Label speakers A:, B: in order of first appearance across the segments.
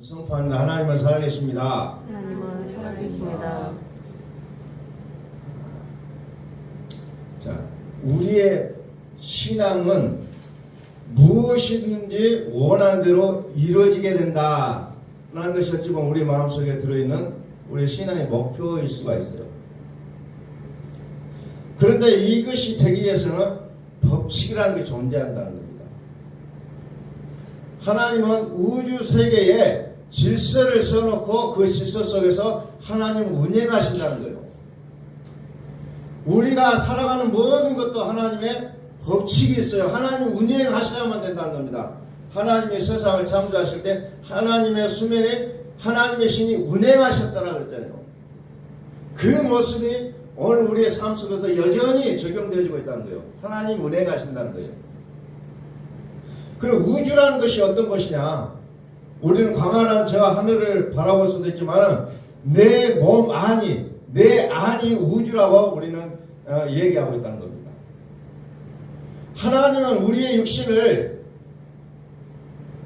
A: 선포하는 하나님은 살아계십니다.
B: 하나님은 살아계십니다.
A: 자, 우리의 신앙은 무엇이든지 원하는 대로 이루어지게 된다 라는 것이 어찌 보면 우리 마음속에 들어있는 우리 신앙의 목표일 수가 있어요. 그런데 이것이 되기 위해서는 법칙이라는 게 존재한다는 겁니다. 하나님은 우주 세계에 질서를 써놓고 그 질서 속에서 하나님은 운행하신다는 거예요. 우리가 살아가는 모든 것도 하나님의 법칙이 있어요. 하나님 운행하셔야만 된다는 겁니다. 하나님의 세상을 창조하실 때 하나님의 수면에 하나님의 신이 운행하셨다라고 그랬잖아요. 그 모습이 오늘 우리의 삶 속에도 여전히 적용되어지고 있다는 거예요. 하나님 운행하신다는 거예요. 그리고 우주라는 것이 어떤 것이냐? 우리는 광활한 저 하늘을 바라볼 수도 있지만 내 몸 안이, 내 안이 우주라고 우리는 얘기하고 있다는 겁니다. 하나님은 우리의 육신을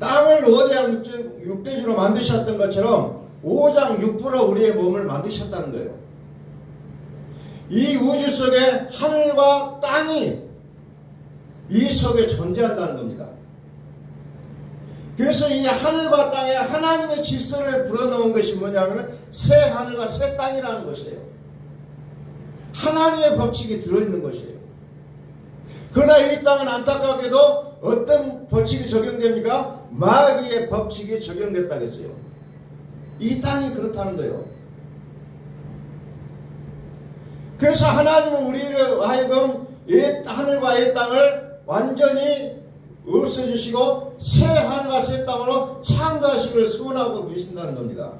A: 땅을 5장 6대주로 만드셨던 것처럼 5장 6부로 우리의 몸을 만드셨다는 거예요. 이 우주 속에 하늘과 땅이 이 속에 존재한다는 겁니다. 그래서 이 하늘과 땅에 하나님의 질서를 불어넣은 것이 뭐냐면 새 하늘과 새 땅이라는 것이에요. 하나님의 법칙이 들어있는 것이에요. 그러나 이 땅은 안타깝게도 어떤 법칙이 적용됩니까? 마귀의 법칙이 적용됐다고 했어요. 이 땅이 그렇다는 거예요. 그래서 하나님은 우리를 하여금 하늘과 이 땅을 완전히 없애주시고 새 하늘과 새 땅으로 창조하시기를 소원하고 계신다는 겁니다.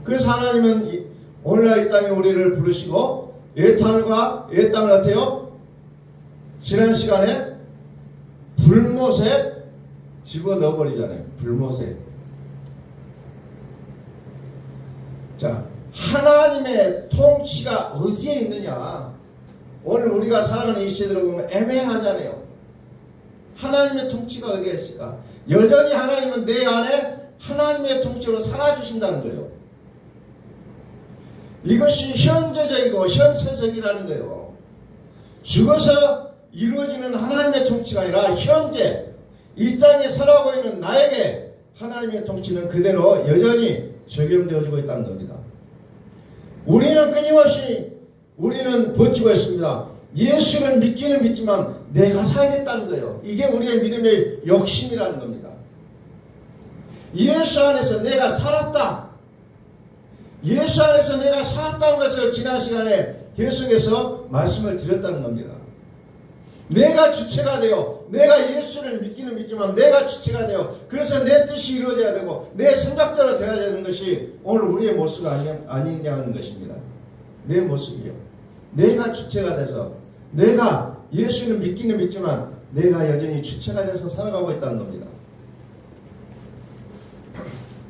A: 그래서 하나님은 오늘날 이 땅에 우리를 부르시고 하늘과 이 땅을 어때요? 지난 시간에 불못에 집어넣어버리잖아요. 불못에. 자, 하나님의 통치가 어디에 있느냐? 오늘 우리가 살아가는 이 시대를 보면 애매하잖아요. 하나님의 통치가 어디에 있을까? 여전히 하나님은 내 안에 하나님의 통치로 살아주신다는 거예요. 이것이 현재적이고 현세적이라는 거예요. 죽어서 이루어지는 하나님의 통치가 아니라 현재 이 땅에 살아가고 있는 나에게 하나님의 통치는 그대로 여전히 적용되어지고 있다는 겁니다. 우리는 끊임없이 우리는 버티고 있습니다. 예수를 믿기는 믿지만 내가 살겠다는 거예요. 이게 우리의 믿음의 욕심이라는 겁니다. 예수 안에서 내가 살았다. 예수 안에서 내가 살았다는 것을 지난 시간에 계속해서 말씀을 드렸다는 겁니다. 내가 주체가 되어 내가 예수를 믿기는 믿지만 내가 주체가 되어 그래서 내 뜻이 이루어져야 되고 내 생각대로 되어야 되는 것이 오늘 우리의 모습이 아니냐는 것입니다. 내 모습이요. 내가 주체가 돼서 내가 예수는 믿기는 믿지만 내가 여전히 주체가 돼서 살아가고 있다는 겁니다.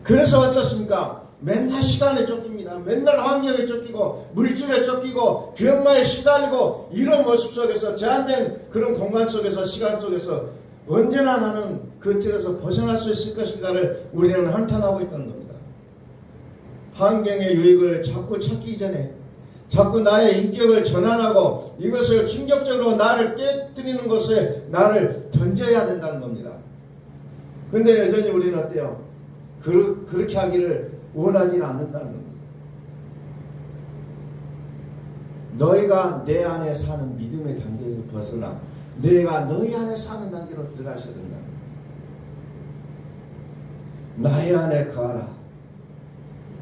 A: 그래서 어떻습니까? 맨날 시간에 쫓깁니다. 맨날 환경에 쫓기고 물질에 쫓기고 병마에 시달리고 이런 모습 속에서 제한된 그런 공간 속에서 시간 속에서 언제나 나는 그 틀에서 벗어날 수 있을 것인가를 우리는 한탄하고 있다는 겁니다. 환경의 유익을 자꾸 찾기 전에 자꾸 나의 인격을 전환하고 이것을 충격적으로 나를 깨뜨리는 것에 나를 던져야 된다는 겁니다. 근데 여전히 우리는 어때요? 그렇게 하기를 원하지는 않는다는 겁니다. 너희가 내 안에 사는 믿음의 단계에서 벗어나 내가 너희 안에 사는 단계로 들어가셔야 된다는 겁니다. 나의 안에 거하라.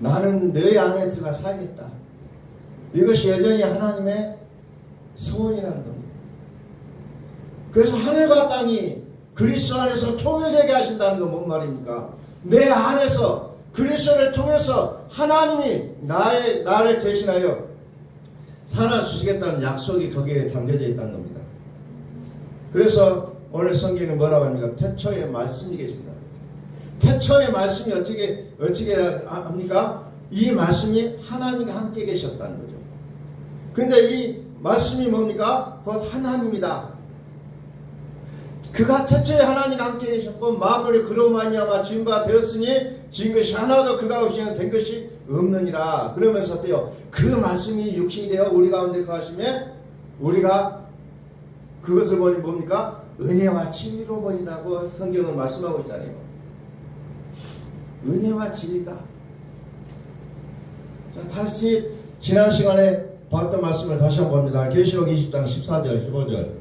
A: 나는 너희 안에 들어가 살겠다. 이것이 여전히 하나님의 소원이라는 겁니다. 그래서 하늘과 땅이 그리스도 안에서 통일되게 하신다는 건 뭔 말입니까? 내 안에서 그리스도를 통해서 하나님이 나를 대신하여 살아주시겠다는 약속이 거기에 담겨져 있다는 겁니다. 그래서 오늘 성경은 뭐라고 합니까? 태초에 말씀이 계신다. 태초에 말씀이 어떻게 합니까? 이 말씀이 하나님과 함께 계셨다는 거죠. 근데 이 말씀이 뭡니까? 곧 하나님이다. 그가 태초에 하나님과 함께 계셨고 만물이 그로 말미암아 지은 바 되었으니 지은 것이 하나도 그가 없이는 된 것이 없느니라. 그러면서 어때요? 그 말씀이 육신이 되어 우리 가운데 거하시면 우리가 그것을 보니 뭡니까? 은혜와 진리로 보인다고 성경은 말씀하고 있잖아요. 은혜와 진리다. 자, 다시 지난 시간에 봤던 말씀을 다시 한번 봅니다. 계시록 20장 14절 15절.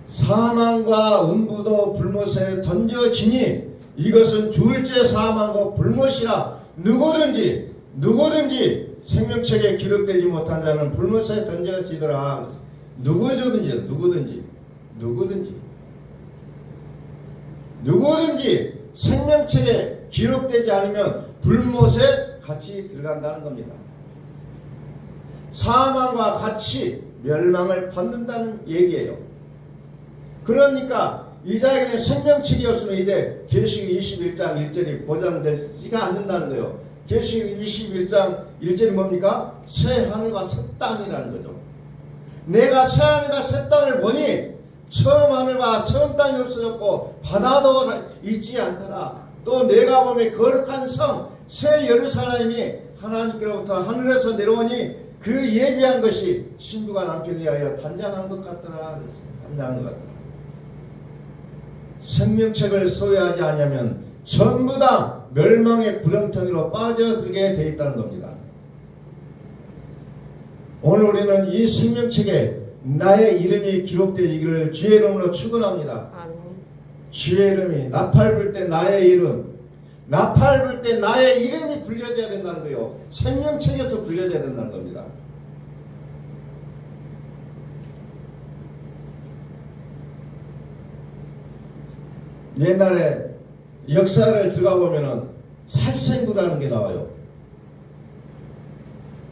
A: 사망과 음부도 불못에 던져지니 이것은 둘째 사망과 불못이라. 누구든지 생명책에 기록되지 못한 자는 불못에 던져지더라. 누구든지 생명책에 기록되지 않으면 불못에 같이 들어간다는 겁니다. 사망과 같이 멸망을 받는다는 얘기예요. 그러니까 이 자에게는 생명책이 없으면 이제 계시록 21장 1절이 보장되지가 않는다는 거예요. 계시록 21장 1절이 뭡니까? 새 하늘과 새 땅이라는 거죠. 내가 새 하늘과 새 땅을 보니 처음 하늘과 처음 땅이 없어졌고 바다도 있지 않더라. 또 내가 보면 거룩한 성 새 예루살렘이 하나님께로부터 하늘에서 내려오니 그 예비한 것이 신부가 남편을 위하여 단장한 것 같더라. 단장한 것 같더라. 생명책을 소유하지 않으면 전부 다 멸망의 구렁텅이로 빠져들게 되어 있다는 겁니다. 오늘 우리는 이 생명책에 나의 이름이 기록되기를 주의 이름으로 축원합니다. 주의 이름이 나팔 불 때 나의 이름, 나팔 불 때 나의 이름이 불려져야 된다는 거예요. 생명책에서 불려져야 된다는 겁니다. 옛날에 역사를 들어가 보면은 살생부라는 게 나와요.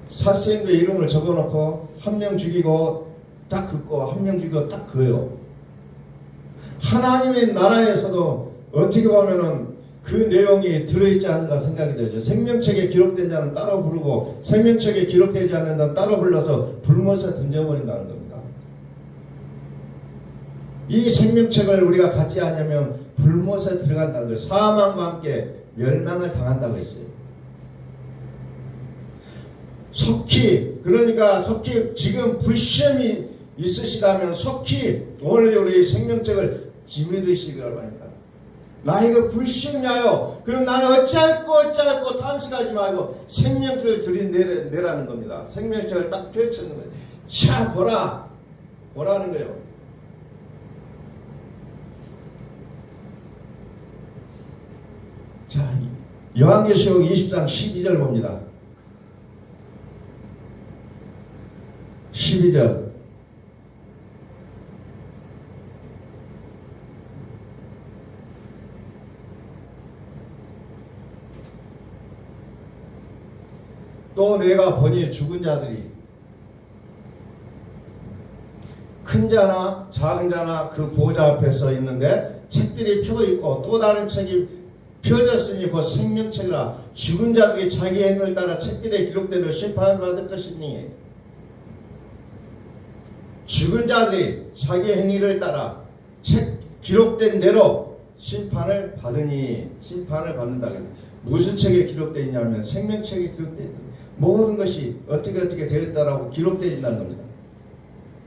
A: 살생부 이름을 적어놓고 한 명 죽이고 딱 긋고 한 명 죽이고 딱 그어요. 하나님의 나라에서도 어떻게 보면은 그 내용이 들어있지 않은가 생각이 되죠. 생명책에 기록된 자는 따로 부르고 생명책에 기록되지 않는 자는 따로 불러서 불못에 던져버린다는 겁니다. 이 생명책을 우리가 갖지 않으면 불못에 들어간다는 거예요. 사망과 함께 멸망을 당한다고 했어요. 속히 지금 불시험이 있으시다면 속히 오늘 우리 생명책을 지밀으시기를 바랍니다. 나에게 불시험이하여 그럼 나는 어찌할꼬 탄식하지 말고 생명책을 들이내라는 겁니다. 생명책을 딱 펼쳐는 거예요. 자 보라는 거예요. 자, 요한계시록 20장 12절 봅니다. 12절. 또 내가 보니 죽은 자들이 큰 자나 작은 자나 그 보좌 앞에 서 있는데 책들이 펴 있고 또 다른 책이 펴졌으니 그 생명책이라. 죽은 자들이 자기 행을 따라 책들에 기록된 심판을 받을 것이니 죽은 자들이 자기 행위를 따라 책 기록된 대로 심판을 받는다. 무슨 책에 기록되어 있냐면 생명책에 기록되어 있는 모든 것이 어떻게 되었다라고 기록되어 있다는 겁니다.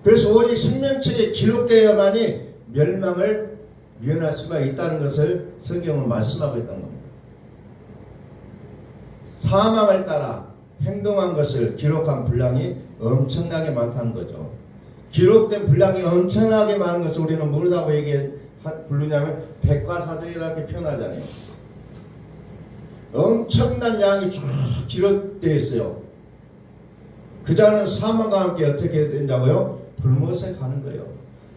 A: 그래서 오직 생명책에 기록되어야만이 멸망을 면할 수가 있다는 것을 성경은 말씀하고 있다는 겁니다. 사망을 따라 행동한 것을 기록한 분량이 엄청나게 많다는 거죠. 기록된 분량이 엄청나게 많은 것을 우리는 뭐라고 부르냐면 백과사전이라고 표현하잖아요. 엄청난 양이 쭉 기록되어 있어요. 그 자는 사망과 함께 어떻게 된다고요? 불못에 가는 거예요.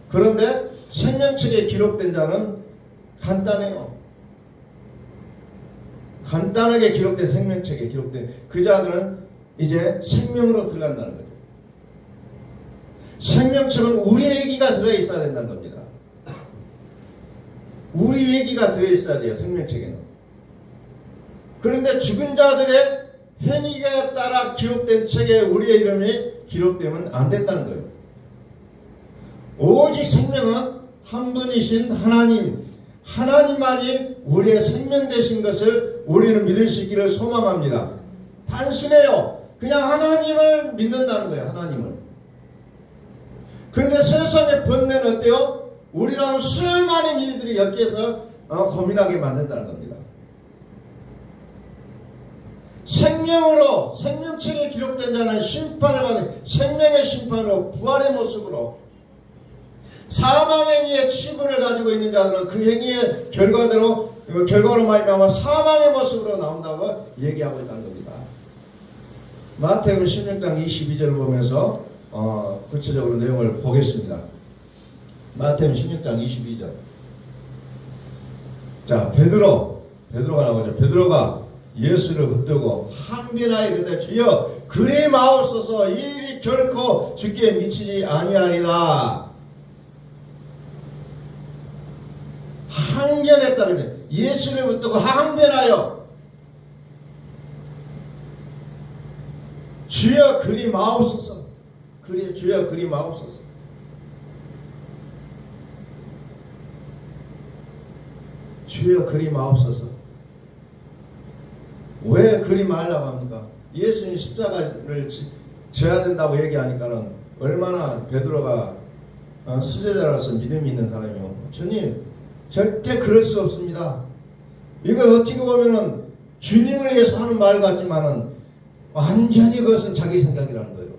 A: 그런데 생명책에 기록된 자는 간단해요. 간단하게 기록된 생명책에 기록된 그 자들은 이제 생명으로 들어간다는 거죠. 생명책은 우리 얘기가 들어있어야 된다는 겁니다. 우리 얘기가 들어있어야 돼요. 생명책에는. 그런데 죽은 자들의 행위에 따라 기록된 책에 우리의 이름이 기록되면 안 된다는 거예요. 오직 생명은 한 분이신 하나님만이 우리의 생명 되신 것을 우리는 믿을 수 있기를 소망합니다. 단순해요. 그냥 하나님을 믿는다는 거예요. 하나님을. 그런데 세상의 번뇌는 어때요? 우리랑 수많은 일들이 엮여서 고민하게 만든다는 겁니다. 생명으로, 생명책에 기록된 자는 심판을 받는 생명의 심판으로, 부활의 모습으로, 사망 행위의 치분을 가지고 있는 자들은 그 행위의 결과로 말미암아 사망의 모습으로 나온다고 얘기하고 있다는 겁니다. 마태복음 16장 22절을 보면서 구체적으로 내용을 보겠습니다. 마태복음 16장 22절. 자, 베드로가 나오죠. 베드로가 예수를 붙들고 항변하여 이르되 주여 그리 마옵소서, 이 일이 결코 주께 미치지 아니하리라. 항변했다 그래. 예수를 붙들고 항변하여 주여 그리 마옵소서. 그리 주여 그리 마옵소서. 주여 그리 마옵소서. 왜 그리 말라고 합니까? 예수님 십자가를 져야 된다고 얘기하니까는 얼마나 베드로가 수제자로서 믿음이 있는 사람이요. 주님 절대 그럴 수 없습니다. 이거 어떻게 보면은 주님을 위해서 하는 말 같지만은 완전히 그것은 자기 생각이라는 거예요.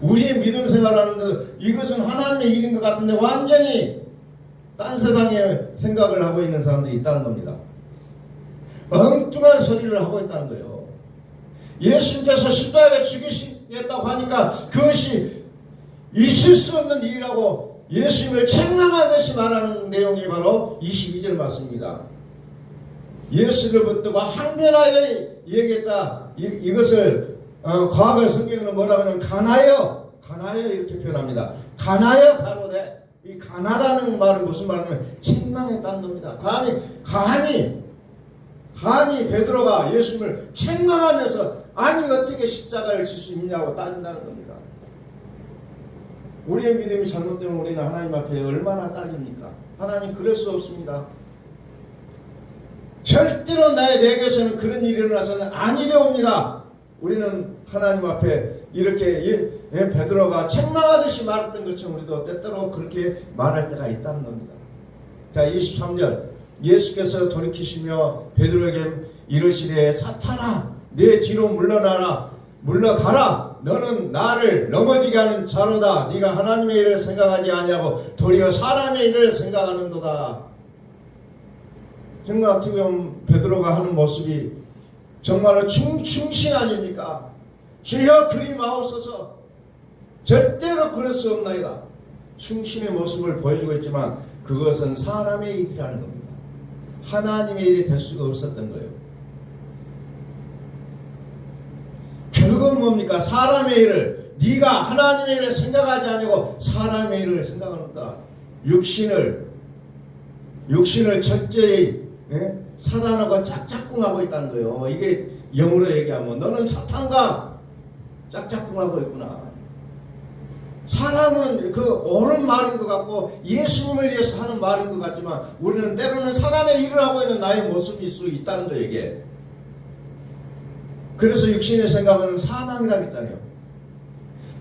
A: 우리의 믿음 생활하는데 이것은 하나님의 일인 것 같은데 완전히 딴 세상의 생각을 하고 있는 사람들이 있다는 겁니다. 엉뚱한 소리를 하고 있다는 거예요. 예수님께서 십자가에 죽이시겠다고 하니까 그것이 있을 수 없는 일이라고 예수님을 책망하듯이 말하는 내용이 바로 22절 말씀입니다. 예수를 붙들고 항변하여 얘기했다. 이것을 과거 성경에는 뭐라고 하면 가나여 이렇게 표현합니다. 가나여 가로되, 이 가나다는 말은 무슨 말이냐면 책망했다는 겁니다. 감히 베드로가 예수님을 책망하면서 아니 어떻게 십자가를 질 수 있냐고 따진다는 겁니다. 우리의 믿음이 잘못되면 우리는 하나님 앞에 얼마나 따집니까? 하나님 그럴 수 없습니다. 절대로 내게서는 그런 일이 일어나서는 아니되옵니다. 우리는 하나님 앞에 이렇게 베드로가 책망하듯이 말했던 것처럼 우리도 때때로 그렇게 말할 때가 있다는 겁니다. 자, 23절. 예수께서 돌이키시며 베드로에게 이르시되 사탄아 내 뒤로 물러가라. 너는 나를 넘어지게 하는 자로다. 네가 하나님의 일을 생각하지 아니하고 도리어 사람의 일을 생각하는도다. 정말 어떻게 보면 베드로가 하는 모습이 정말로 충신 아닙니까? 주여 그리 마옵소서. 절대로 그럴 수 없나이다. 충신의 모습을 보여주고 있지만 그것은 사람의 일이라는 겁니다. 하나님의 일이 될 수가 없었던 거예요. 결국은 뭡니까? 사람의 일을, 네가 하나님의 일을 생각하지 아니고 사람의 일을 생각하는다. 육신을 철저히 사단하고 짝짝꿍하고 있다는 거예요. 이게 영어로 얘기하면 너는 사탄과 짝짝꿍하고 있구나. 사람은 그 옳은 말인 것 같고 예수님을 위해서 하는 말인 것 같지만 우리는 때로는 사단의 일을 하고 있는 나의 모습일 수 있다는 거예요. 이게. 그래서 육신의 생각은 사망이라고 했잖아요.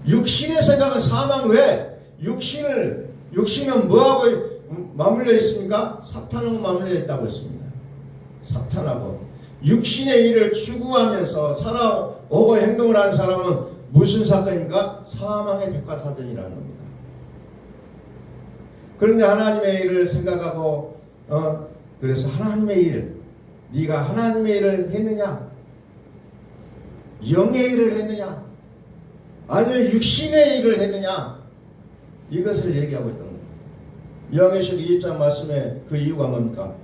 A: 육신의 생각은 사망. 왜? 육신은 뭐하고 맞물려 있습니까? 사탄하고 맞물려 있다고 했습니다. 사탄하고. 육신의 일을 추구하면서 살아오고 행동을 하는 사람은 무슨 사건입니까? 사망의 백과사전이라는 겁니다. 그런데 하나님의 일을 생각하고 그래서 하나님의 일, 네가 하나님의 일을 했느냐? 영의 일을 했느냐? 아니면 육신의 일을 했느냐? 이것을 얘기하고 있다는 겁니다. 요한계시록 20장 말씀에 그 이유가 뭡니까?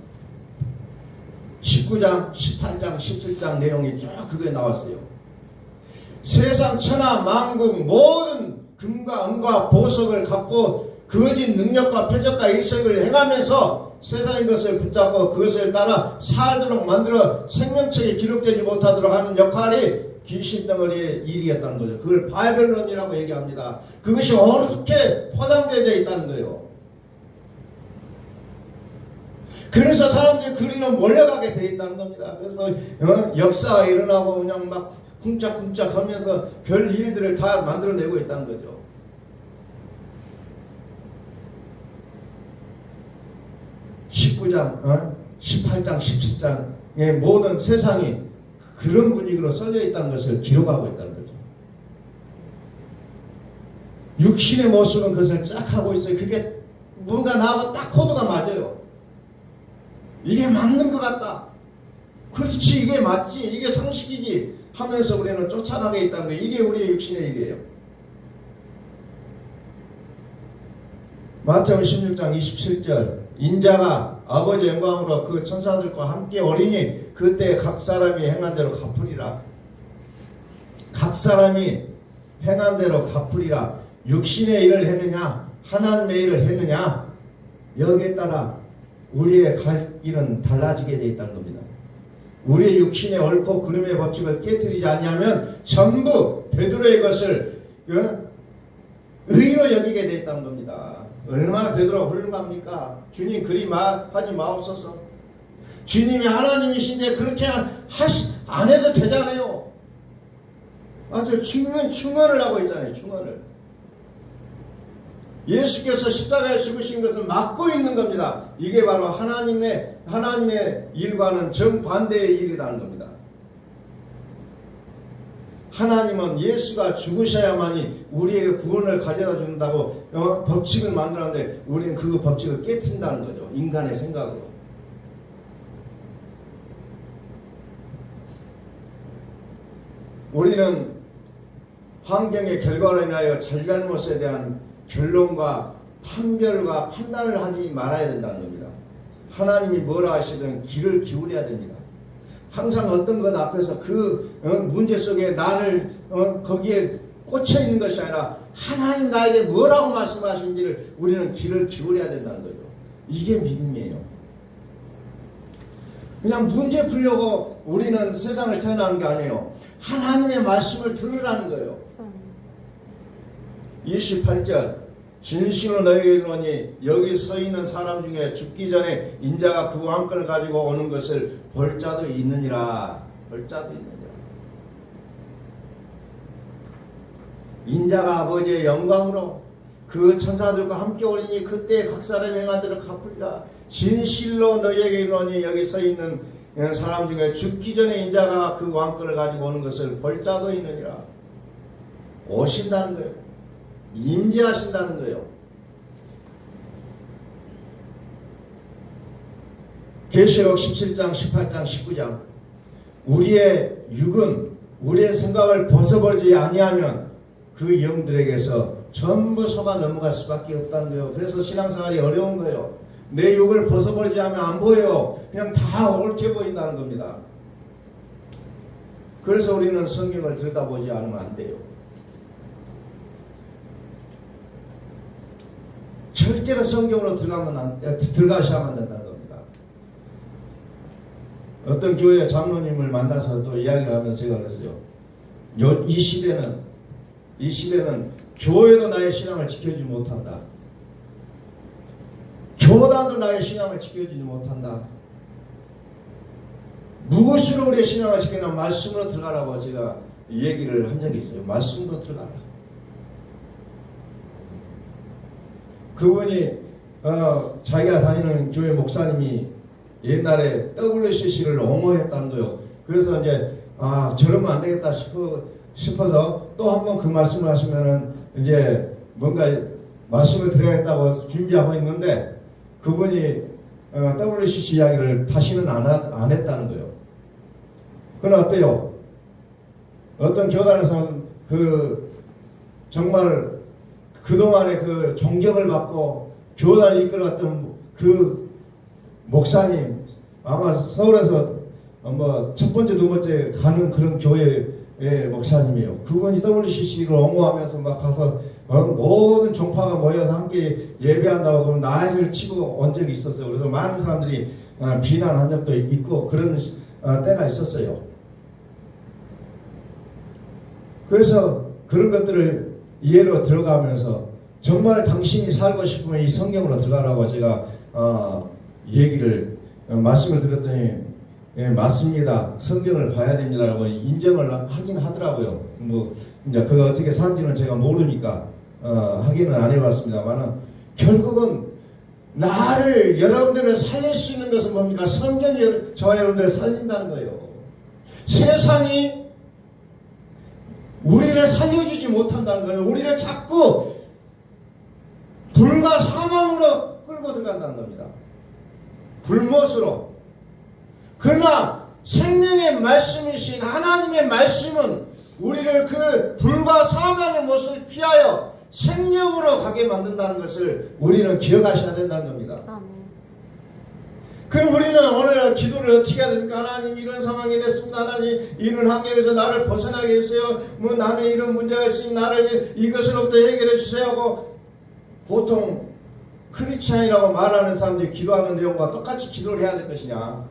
A: 19장, 18장, 17장 내용이 쭉 그게 나왔어요. 세상 천하 만국 모든 금과 은과 보석을 갖고 거짓 능력과 표적과 일색을 행하면서 세상의 것을 붙잡고 그것을 따라 살도록 만들어 생명책에 기록되지 못하도록 하는 역할이 귀신 덩어리의 일이었다는 거죠. 그걸 바벨론이라고 얘기합니다. 그것이 어렵게 포장되어 있다는 거예요. 그래서 사람들이 그리로 몰려가게 되어 있다는 겁니다. 그래서 역사가 일어나고 그냥 막 쿵짝쿵짝 하면서 별 일들을 다 만들어내고 있다는 거죠. (19장) 18장 17장의 모든 세상이 그런 분위기로 썰려 있다는 것을 기록하고 있다는 거죠. 육신의 모습은 그것을 쫙 하고 있어요. 그게 뭔가 나하고 딱 코드가 맞아요. 이게 맞는 것 같다. 그렇지, 이게 맞지, 이게 상식이지 하면서 우리는 쫓아가게 있다는 거예요. 이게 우리의 육신의 일이에요. 마태복음 16장 27절 인자가 아버지 영광으로 그 천사들과 함께 오리니 그때 각 사람이 행한 대로 갚으리라. 각 사람이 행한 대로 갚으리라. 육신의 일을 했느냐 하나님의 일을 했느냐 여기에 따라 우리의 갈 길은 달라지게 되어 있다는 겁니다. 우리의 육신의 옳고 그름의 법칙을 깨뜨리지 아니하면 전부 베드로의 것을 의로 여기게 되어 있다는 겁니다. 얼마나 베드로가 훌륭합니까? 주님 그리 하지 마옵소서. 주님이 하나님이신데 그렇게 안 해도 되잖아요. 아주 충원을 하고 있잖아요. 충원을. 예수께서 십자가에 죽으신 것을 막고 있는 겁니다. 이게 바로 하나님의 일과는 정반대의 일이라는 겁니다. 하나님은 예수가 죽으셔야만이 우리에게 구원을 가져다 준다고 법칙을 만들었는데 우리는 그 법칙을 깨트린다는 거죠. 인간의 생각으로. 우리는 환경의 결과로 인하여 잘잘못에 대한 결론과 판별과 판단을 하지 말아야 된다는 겁니다. 하나님이 뭐라 하시든 귀를 기울여야 됩니다. 항상 어떤 것 앞에서 그 문제 속에 나를 거기에 꽂혀 있는 것이 아니라 하나님 나에게 뭐라고 말씀하신지를 우리는 귀를 기울여야 된다는 거죠. 이게 믿음이에요. 그냥 문제 풀려고 우리는 세상을 태어나는 게 아니에요. 하나님의 말씀을 들으라는 거예요. 28절 진실로 너희에게 이르노니 여기 서 있는 사람 중에 죽기 전에 인자가 그 왕권을 가지고 오는 것을 볼 자도 있느니라. 볼 자도 있느니라. 인자가 아버지의 영광으로 그 천사들과 함께 오리니 그때 각 사람의 행한 대로 갚으리라. 진실로 너희에게 이르노니 여기 서 있는 사람 중에 죽기 전에 인자가 그 왕권을 가지고 오는 것을 볼 자도 있느니라. 오신다는 거예요. 임재하신다는 거예요. 계시록 17장 18장 19장 우리의 육은 우리의 생각을 벗어버리지 아니하면 그 영들에게서 전부 속아 넘어갈 수밖에 없다는 거예요. 그래서 신앙생활이 어려운 거예요. 내 육을 벗어버리지 않으면 안 보여요. 그냥 다 옳게 보인다는 겁니다. 그래서 우리는 성경을 들여다보지 않으면 안 돼요. 절대로 성경으로 들어가셔야만 된다는 겁니다. 어떤 교회 장로님을 만나서 또 이야기를 하면서 제가 그랬어요. 이 시대는 교회도 나의 신앙을 지켜주지 못한다. 교단도 나의 신앙을 지켜주지 못한다. 무엇으로 우리의 신앙을 지키냐? 말씀으로 들어가라고 제가 얘기를 한 적이 있어요. 말씀으로 들어가라. 그분이 자기가 다니는 교회 목사님이 옛날에 WCC를 옹호했다는 거예요. 그래서 이제 저러면 안 되겠다 싶어서 또 한 번 그 말씀을 하시면은 이제 뭔가 말씀을 드려야겠다고 준비하고 있는데 그분이 WCC 이야기를 다시는 안 했다는 거예요. 그건 어때요? 어떤 교단에서는 정말 그동안에 그 존경을 받고 교단을 이끌어갔던 그 목사님 아마 서울에서 첫 번째 두 번째 가는 그런 교회의 목사님이에요. 그분이 WCC를 옹호하면서 막 가서 모든 종파가 모여서 함께 예배한다고 그런 난리를 치고 온 적이 있었어요. 그래서 많은 사람들이 비난한 적도 있고 그런 때가 있었어요. 그래서 그런 것들을 이해로 들어가면서 정말 당신이 살고 싶으면 이 성경으로 들어가라고 제가 말씀을 드렸더니 예, 맞습니다. 성경을 봐야 됩니다라고 인정을 하긴 하더라고요. 뭐 이제 그거 어떻게 사는지는 제가 모르니까 확인은 안 해봤습니다만은 결국은 나를 여러분들을 살릴 수 있는 것은 뭡니까? 성경이 저와 여러분들을 살린다는 거예요. 세상이 우리를 살려주지 못한다는 거예요. 우리를 자꾸 불과 사망으로 끌고 들어간다는 겁니다. 불못으로. 그러나 생명의 말씀이신 하나님의 말씀은 우리를 그 불과 사망의 못을 피하여 생명으로 가게 만든다는 것을 우리는 기억하셔야 된다는 겁니다. 그럼 우리는 오늘 기도를 어떻게 해야 됩니까? 하나님 이런 상황이 됐습니다. 하나님 이런 환경에서 나를 벗어나게 해주세요. 뭐 나는 이런 문제가 있으니 나를 이것으로부터 해결해 주세요 하고 보통 크리스찬이라고 말하는 사람들이 기도하는 내용과 똑같이 기도를 해야 될 것이냐?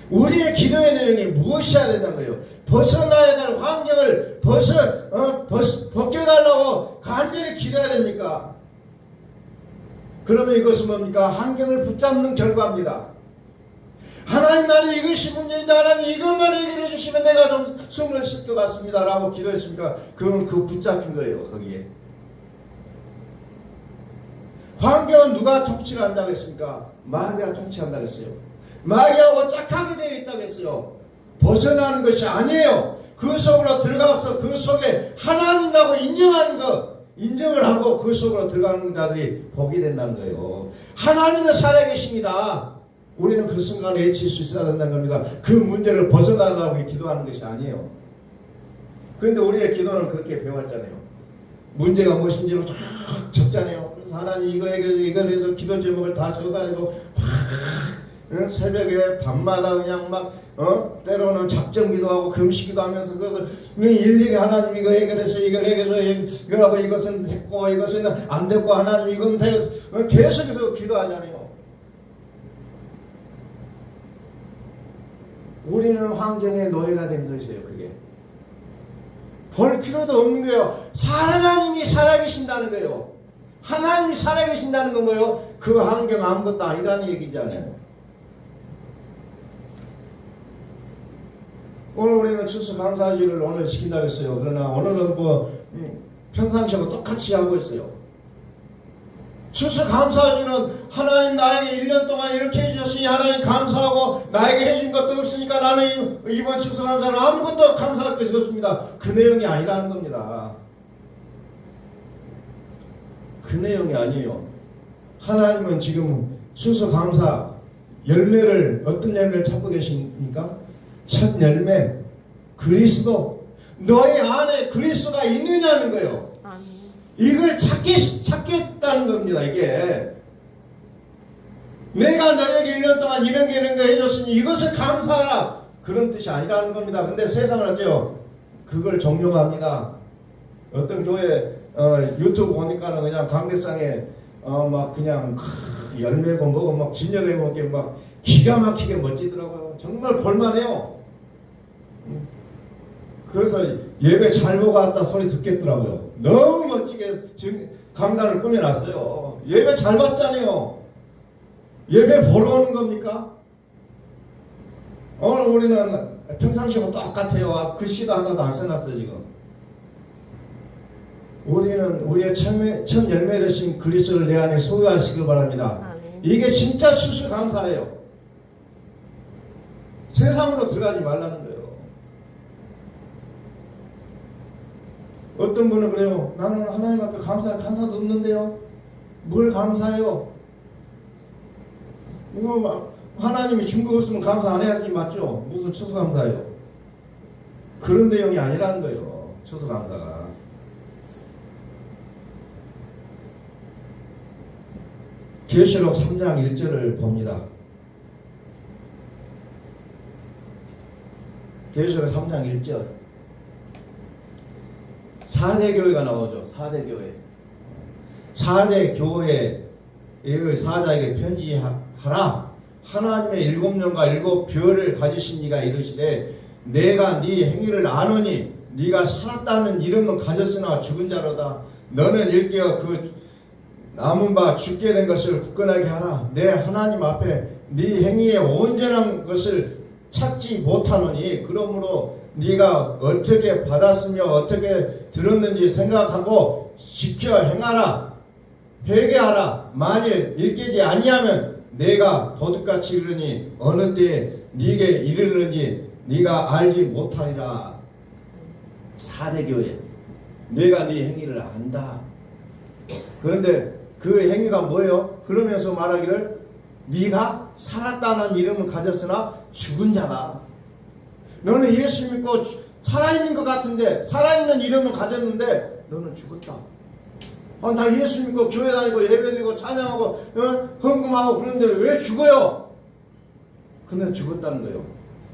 A: 우리의 기도의 내용이 무엇이어야 된다는 거예요? 벗어나야 될 환경을 벗겨달라고 간절히 기도해야 됩니까? 그러면 이것은 뭡니까? 환경을 붙잡는 결과입니다. 하나님 나는 이것이 문제인데 하나님 이것만 해결해 주시면 내가 좀 숨을 쉴 것 같습니다 라고 기도했습니까? 그러면 그 붙잡힌 거예요. 거기에 환경은 누가 통치를 한다고 했습니까? 마귀가 통치한다고 했어요. 마귀하고 짝하게 되어 있다고 했어요. 벗어나는 것이 아니에요. 그 속으로 들어가서 그 속에 하나님이라고 인정하는 것, 인정을 하고 그 속으로 들어가는 자들이 복이 된다는 거예요. 하나님은 살아계십니다. 우리는 그 순간에 외칠 수 있어야 된다는 겁니다. 그 문제를 벗어나려고 기도하는 것이 아니에요. 그런데 우리의 기도는 그렇게 배웠잖아요. 문제가 무엇인지를 쫙 적잖아요. 그래서 하나님 이거 해서 기도 제목을 다 적어가지고 새벽에 밤마다 그냥 막 때로는 작정 기도하고 금식 기도하면서 그것을 일일이 하나님 이거 해결해서 이거라고 이것은 됐고 이것은 안 됐고 하나님 이건 계속해서 기도하잖아요. 우리는 환경의 노예가 된 것이에요. 그게 볼 필요도 없는 거예요. 하나님이 살아계신다는 거예요. 하나님이 살아계신다는 건 뭐예요? 그 환경 아무것도 아니라는 얘기잖아요. 오늘 우리는 추수감사주를 오늘 시킨다고 했어요. 그러나 오늘은 평상시하고 똑같이 하고 있어요. 추수감사주는 하나님 나에게 1년 동안 이렇게 해주셨으니 하나님 감사하고 나에게 해준 것도 없으니까 나는 이번 추수감사는 아무것도 감사할 것이 없습니다. 그 내용이 아니라는 겁니다. 그 내용이 아니에요. 하나님은 지금 추수감사 열매를 어떤 열매를 찾고 계십니까? 첫 열매 그리스도 너희 안에 그리스도가 있느냐는 거예요. 이걸 찾겠다는 겁니다. 이게 내가 너에게 1년 동안 이런 거 해줬으니 이것을 감사하라 그런 뜻이 아니라는 겁니다. 근데 세상은 어때요? 그걸 종용합니다. 어떤 교회 유튜브 보니까는 그냥 강대상에 막 그냥 열매고 뭐고 막 진열해 먹게 막 기가 막히게 멋지더라고요. 정말 볼만해요. 그래서 예배 잘 보고 왔다 소리 듣겠더라고요. 너무 멋지게 지금 강단을 꾸며놨어요. 예배 잘 봤잖아요. 예배 보러 오는 겁니까? 오늘 우리는 평상시하고 똑같아요. 글씨도 하나도 안 써놨어요. 지금 우리는 우리의 첫 열매 되신 그리스도를 내 안에 소유하시길 바랍니다. 이게 진짜 추수감사예요. 세상으로 들어가지 말라는 거예요. 어떤 분은 그래요. 나는 하나님 앞에 감사도 없는데요. 뭘 감사해요? 이거 하나님이 준 거 없으면 감사 안 해야지 맞죠? 무슨 추수감사예요? 그런 내용이 아니라는 거예요. 추수감사가. 계시록 3장 1절을 봅니다. 계시록 3장 1절 4대 교회가 나오죠. 4대 교회 4대 교회의 사자에게 편지하라. 하나님의 7년과 7별을 가지신 이가 이르시되 내가 네 행위를 아노니 네가 살았다는 이름은 가졌으나 죽은 자로다. 너는 일깨어 그 남은 바 죽게 된 것을 굳건하게 하라. 내 하나님 앞에 네 행위에 온전한 것을 찾지 못하노니 그러므로 네가 어떻게 받았으며 어떻게 들었는지 생각하고 지켜 행하라. 회개하라. 만일 일깨지 아니하면 내가 도둑같이 이르니 어느 때에 네게 이르는지 네가 알지 못하리라. 4대 교회 내가 네 행위를 안다. 그런데 그 행위가 뭐예요? 그러면서 말하기를 네가 살았다는 이름은 가졌으나 죽은 자다. 너는 예수 믿고 살아있는 것 같은데 살아있는 이름은 가졌는데 너는 죽었다. 나 예수 믿고 교회 다니고 예배드리고 찬양하고 헌금하고 그런데 왜 죽어요? 근데 죽었다는 거예요.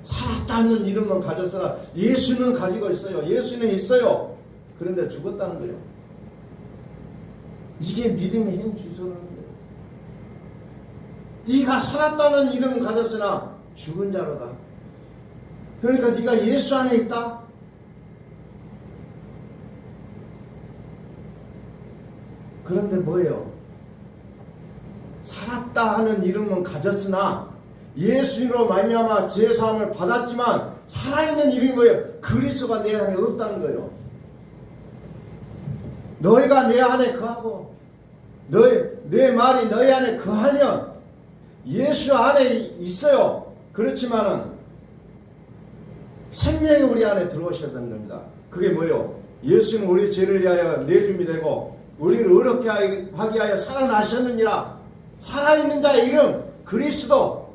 A: 살았다는 이름은 가졌으나 예수는 가지고 있어요. 예수는 있어요. 그런데 죽었다는 거예요. 이게 믿음의 행 주소라는 거예요. 네가 살았다는 이름은 가졌으나 죽은 자로다. 그러니까 네가 예수 안에 있다. 그런데 뭐예요? 살았다 하는 이름은 가졌으나 예수로 말미암아 죄사함을 받았지만 살아있는 이름이 뭐예요? 그리스도가 내 안에 없다는 거예요. 너희가 내 안에 거하고 내 말이 너희 안에 거하면 예수 안에 있어요. 그렇지만은 생명이 우리 안에 들어오셔야 되는 겁니다. 그게 뭐예요? 예수는 우리 죄를 위하여 내줌이 되고 우리를 의롭게 하게 하여 살아나셨느니라. 살아있는 자의 이름 그리스도.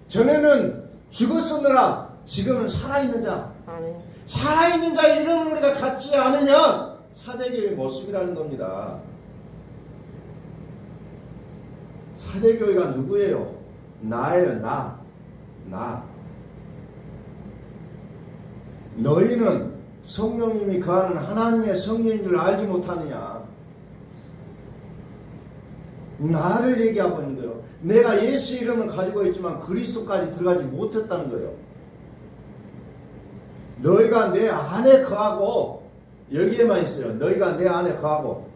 A: 전에는 죽었었느라 지금은 살아있는 자. 살아있는 자의 이름을 우리가 갖지 않으면 사대교회의 모습이라는 겁니다. 사대교회가 누구예요? 나예요. 나. 너희는 성령님이 거하는 하나님의 성령인 줄 알지 못하느냐. 나를 얘기하고 있는 거예요. 내가 예수 이름을 가지고 있지만 그리스도까지 들어가지 못했다는 거예요. 너희가 내 안에 거하고 여기에만 있어요. 너희가 내 안에 거하고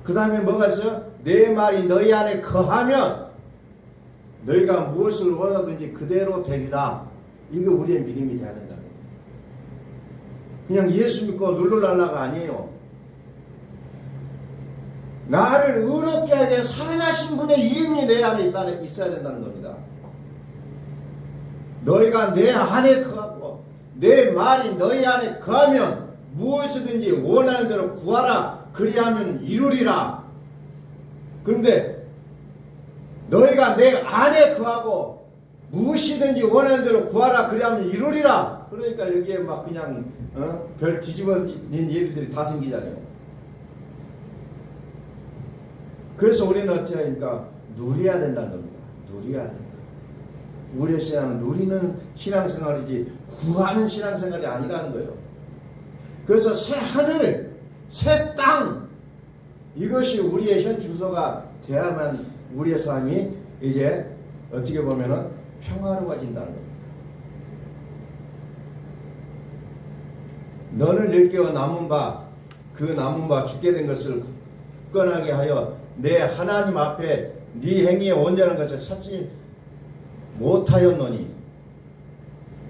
A: 그 다음에 뭐가 있어요? 내 말이 너희 안에 거하면 너희가 무엇을 원하든지 그대로 되리라. 이게 우리의 믿음이 돼야 된다. 그냥 예수 믿고 룰루랄라가 아니에요. 나를 의롭게 하게 살아나신 분의 이름이 내 안에 있어야 된다는 겁니다. 너희가 내 안에 거하고 내 말이 너희 안에 거하면 무엇이든지 원하는 대로 구하라. 그리하면 이루리라. 그런데 너희가 내 안에 거하고 무엇이든지 원하는 대로 구하라. 그리하면 이루리라. 그러니까 여기에 막 그냥 별 뒤집어진 일들이 다 생기잖아요. 그래서 우리는 어떻게 합니까? 누려야 된다는 겁니다. 누려야 된다. 우리의 신앙은 누리는 신앙생활이지 구하는 신앙생활이 아니라는 거예요. 그래서 새 하늘, 새 땅, 이것이 우리의 현 주소가 돼야만 우리의 삶이 이제 어떻게 보면은 평화로워진다는 겁니다. 너는 일깨워 남은 바 죽게 된 것을 굳건하게 하여 내 하나님 앞에 네 행위에 온전한 것을 찾지 못하였노니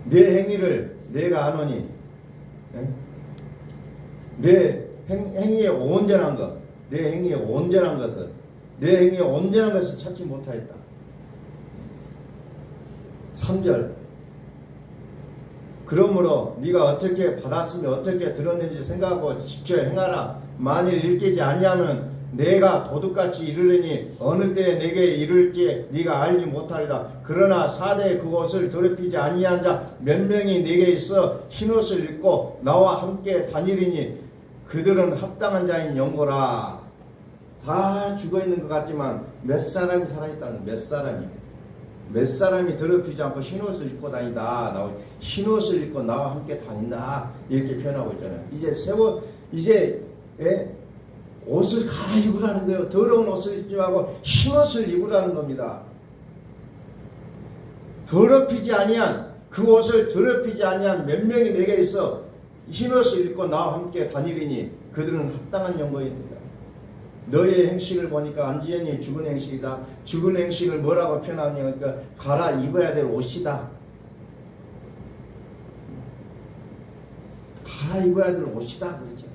A: 내 행위를 내가 아노니 내 행위에 온전한 것, 내 행위에 온전한 것을 찾지 못하였다. 3절 그러므로 네가 어떻게 받았으며 어떻게 들었는지 생각하고 지켜 행하라. 만일 일깨지 아니하면 내가 도둑같이 이르려니 어느 때에 내게 이를지 네가 알지 못하리라. 그러나 사대에 그것을 더럽히지 아니한 자 몇 명이 내게 있어 흰옷을 입고 나와 함께 다니리니 그들은 합당한 자인 영고라. 다 죽어있는 것 같지만 몇 사람이 살아있다는 거예요. 몇 사람이 더럽히지 않고 흰옷을 입고 다닌다. 흰옷을 입고 나와 함께 다닌다. 이렇게 표현하고 있잖아요. 이제 옷을 갈아입으라는 거예요. 더러운 옷을 입지 말고 흰옷을 입으라는 겁니다. 더럽히지 아니한 그 옷을 더럽히지 아니한 몇 명이 내게 있어 흰옷을 입고 나와 함께 다니리니 그들은 합당한 연고입니다. 너의 행실을 보니까 완전히 죽은 행실이다. 죽은 행실을 뭐라고 표현하냐니까 그러니까 갈아입어야 될 옷이다. 갈아입어야 될 옷이다 그러죠.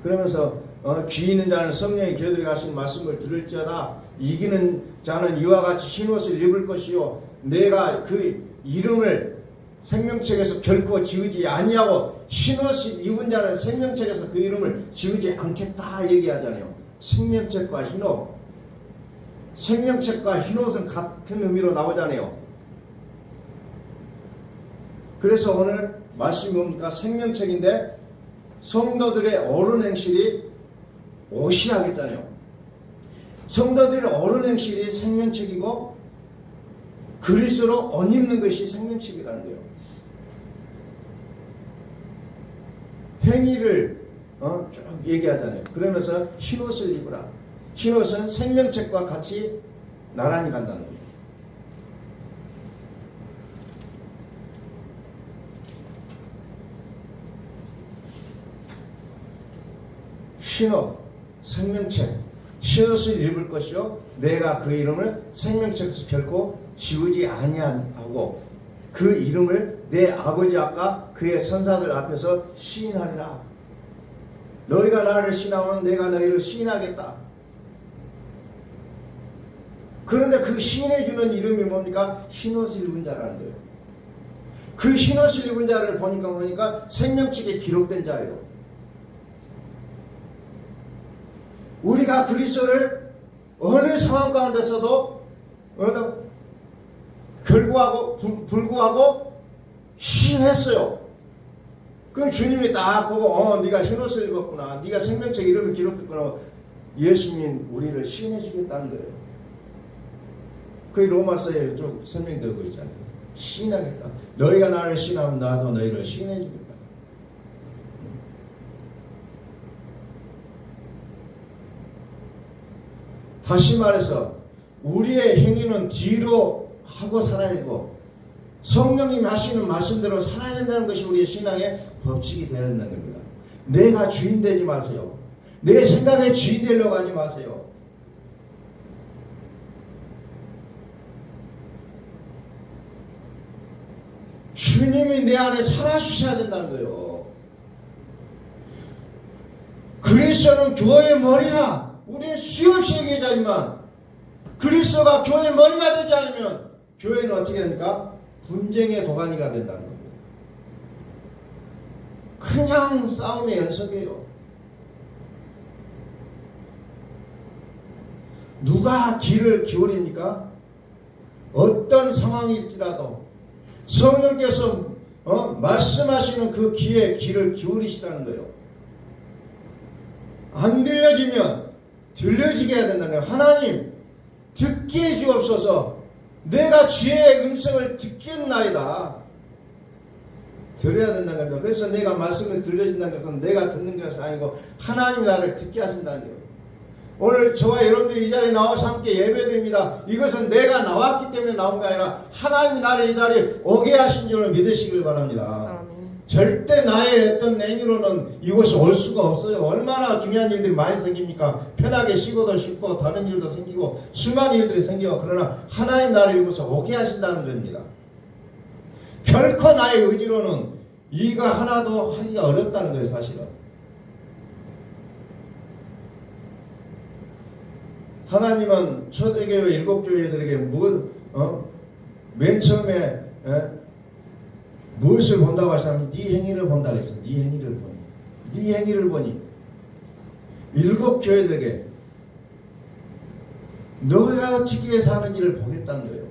A: 그러면서 귀 있는 자는 성령이 겨들이 가신 말씀을 들을지어다. 이기는 자는 이와 같이 흰옷을 입을 것이요 내가 그 이름을 생명책에서 결코 지우지 아니하고 흰옷을 입은 자는 생명책에서 그 이름을 지우지 않겠다 얘기하잖아요. 생명책과 흰옷, 생명책과 흰옷은 같은 의미로 나오잖아요. 그래서 오늘 말씀이 뭡니까? 생명책인데 성도들의 옳은 행실이 옷이라 했잖아요. 성도들의 옳은 행실이 생명책이고 그리스도로 옷 입는 것이 생명책이라는 거예요. 행위를 쭉 얘기하잖아요. 그러면서 흰옷을 입으라. 흰옷은 생명책과 같이 나란히 간다는 거예요. 흰옷, 생명책, 흰옷을 입을 것이요 내가 그 이름을 생명책에서 결코 지우지 아니하고 그 이름을 내 아버지 앞과 그의 선사들 앞에서 시인하리라. 너희가 나를 시인하면 내가 너희를 시인하겠다. 그런데 그 시인해 주는 이름이 뭡니까? 흰옷을 입은 자라는 거예요. 그 흰옷을 입은 자를 보니까 생명책에 기록된 자예요. 우리가 그리스도를 어느 상황 가운데서도 불구하고 시인했어요. 그럼 주님이 딱 보고 네가 흰옷을 입었구나. 네가 생명책 이름이 기록됐구나. 예수님 우리를 시인해 주겠다는 거예요. 그게 로마서에 쭉 설명되고 있잖아요. 시인하겠다. 너희가 나를 시인하면 나도 너희를 시인해 주겠다. 다시 말해서 우리의 행위는 뒤로 하고 살아야 되고 성령님이 하시는 말씀대로 살아야 된다는 것이 우리의 신앙의 법칙이 되어야 된다는 겁니다. 내가 주인 되지 마세요. 내 생각에 주인 되려고 하지 마세요. 주님이 내 안에 살아주셔야 된다는 거예요. 그리스도는 교회의 머리라. 우리는 수없이 얘기하지만 그리스도가 교회의 머리가 되지 않으면 교회는 어떻게 됩니까? 분쟁의 도가니가 된다는 겁니다. 그냥 싸움의 연속이에요. 누가 귀를 기울입니까? 어떤 상황일지라도 성령께서 말씀하시는 그 귀에 귀를 기울이시라는 거예요. 안 들려지면 들려지게 해야 된다는 거예요. 하나님 듣게 해주옵소서. 내가 주의 음성을 듣겠나이다. 들어야 된다는 겁니다. 그래서 내가 말씀을 들려진다는 것은 내가 듣는 것이 아니고 하나님이 나를 듣게 하신다는 거예요. 오늘 저와 여러분들이 이 자리에 나와서 함께 예배드립니다. 이것은 내가 나왔기 때문에 나온 게 아니라 하나님이 나를 이 자리에 오게 하신 줄을 믿으시길 바랍니다. 절대 나의 어떤 행위로는 이곳에 올 수가 없어요. 얼마나 중요한 일들이 많이 생깁니까? 편하게 쉬고도 싶고 다른 일도 생기고 수많은 일들이 생기고 그러나 하나님 나를 이곳에 오게 하신다는 겁니다. 결코 나의 의지로는 이가 하나도 하기가 어렵다는 거예요. 사실은 하나님은 초대교회 일곱 교회들에게 맨 처음에 무엇을 본다고 하시냐면 네 행위를 본다고 했어요. 네 행위를 보니. 네 행위를 보니. 일곱 교회들에게 너가 어떻게 사는지를 보겠다는 거예요.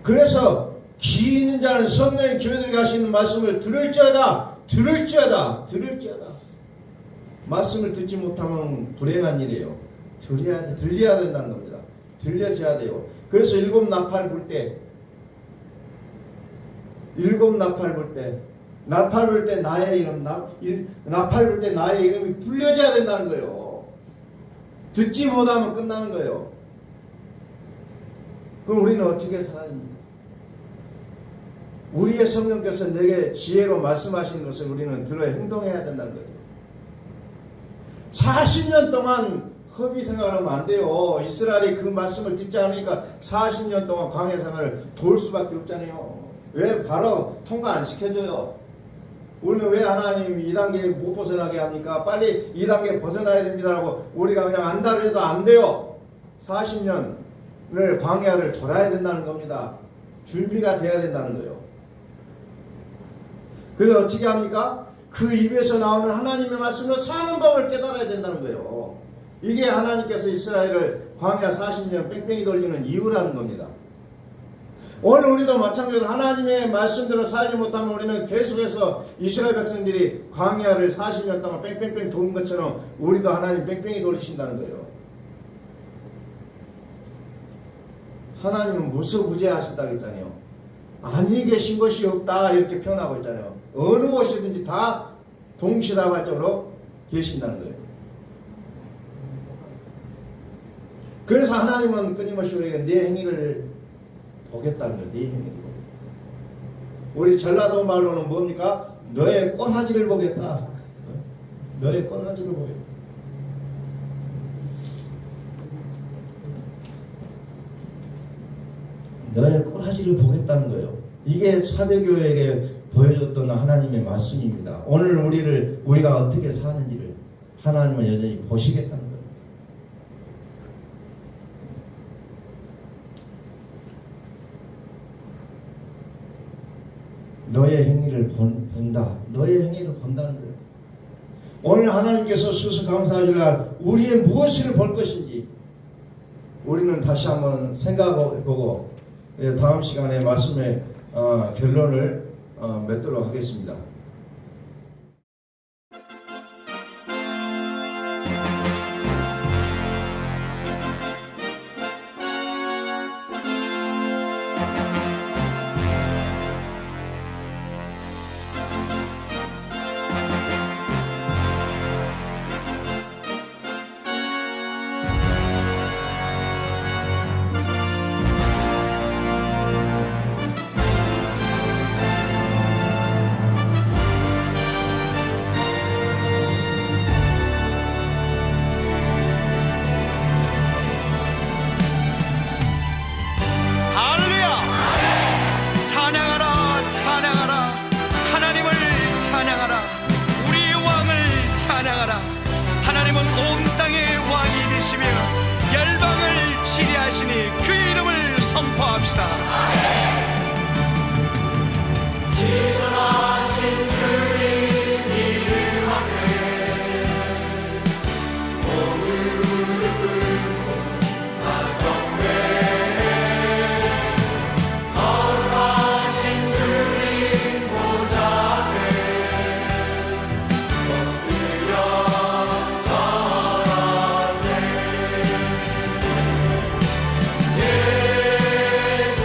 A: 그래서 귀 있는 자는 성령의 교회들에게 하시는 말씀을 들을지어다. 말씀을 듣지 못하면 불행한 일이에요. 들려야 된다는 겁니다. 들려져야 돼요. 그래서 일곱 나팔 불 때 나팔 불 때 나의 이름 나팔 불 때 나의 이름이 불려져야 된다는 거예요. 듣지 못하면 끝나는 거예요. 그럼 우리는 어떻게 살아야 됩니까? 우리의 성령께서 내게 지혜로 말씀하신 것을 우리는 들어 행동해야 된다는 거죠. 40년 동안 허비 생활하면 안 돼요. 이스라엘이 그 말씀을 듣지 않으니까 40년 동안 광야 생활을 돌 수밖에 없잖아요. 왜 바로 통과 안 시켜줘요? 우리는 왜 하나님 2단계 못 벗어나게 합니까? 빨리 2단계 벗어나야 됩니다라고 우리가 그냥 안다를 해도 안 돼요. 40년을 광야를 돌아야 된다는 겁니다. 준비가 돼야 된다는 거예요. 그래서 어떻게 합니까? 그 입에서 나오는 하나님의 말씀으로 사는 법을 깨달아야 된다는 거예요. 이게 하나님께서 이스라엘을 광야 40년 뺑뺑이 돌리는 이유라는 겁니다. 오늘 우리도 마찬가지로 하나님의 말씀대로 살지 못하면 우리는 계속해서 이스라엘 백성들이 광야를 40년 동안 뺑뺑뺑 도는 것처럼 우리도 하나님 뺑뺑이 돌리신다는 거예요. 하나님은 무소부재하신다고 했잖아요. 아니 계신 것이 없다 이렇게 표현하고 있잖아요. 어느 곳이든지 다 동시다발적으로 계신다는 거예요. 그래서 하나님은 끊임없이 우리에게 네 행위를 보겠다는 거예요. 네 행위를. 우리 전라도 말로는 뭡니까? 너의 꼬라지를 보겠다. 너의 꼬라지를 보겠다. 너의 꼬라지를 보겠다는 거예요. 이게 차대교회에게 보여줬던 하나님의 말씀입니다. 오늘 우리가 어떻게 사는지를 하나님은 여전히 보시겠다는 거예요. 너의 행위를 본다. 너의 행위를 본다는 거예요. 오늘 하나님께서 수수감사하지만 우리의 무엇을 볼 것인지 우리는 다시 한번 생각해보고 다음 시간에 말씀의 결론을 맺도록 하겠습니다.
C: 하나님은 온 땅의 왕이 되시며 열방을 치리하시니 그의 이름을 선포합시다. 지존하신 주님 이름 앞에 오늘 무릎 꿇고 나 경배해. 거룩하신 주님 보좌 앞에 엎드려 예수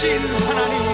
D: 크신 하나님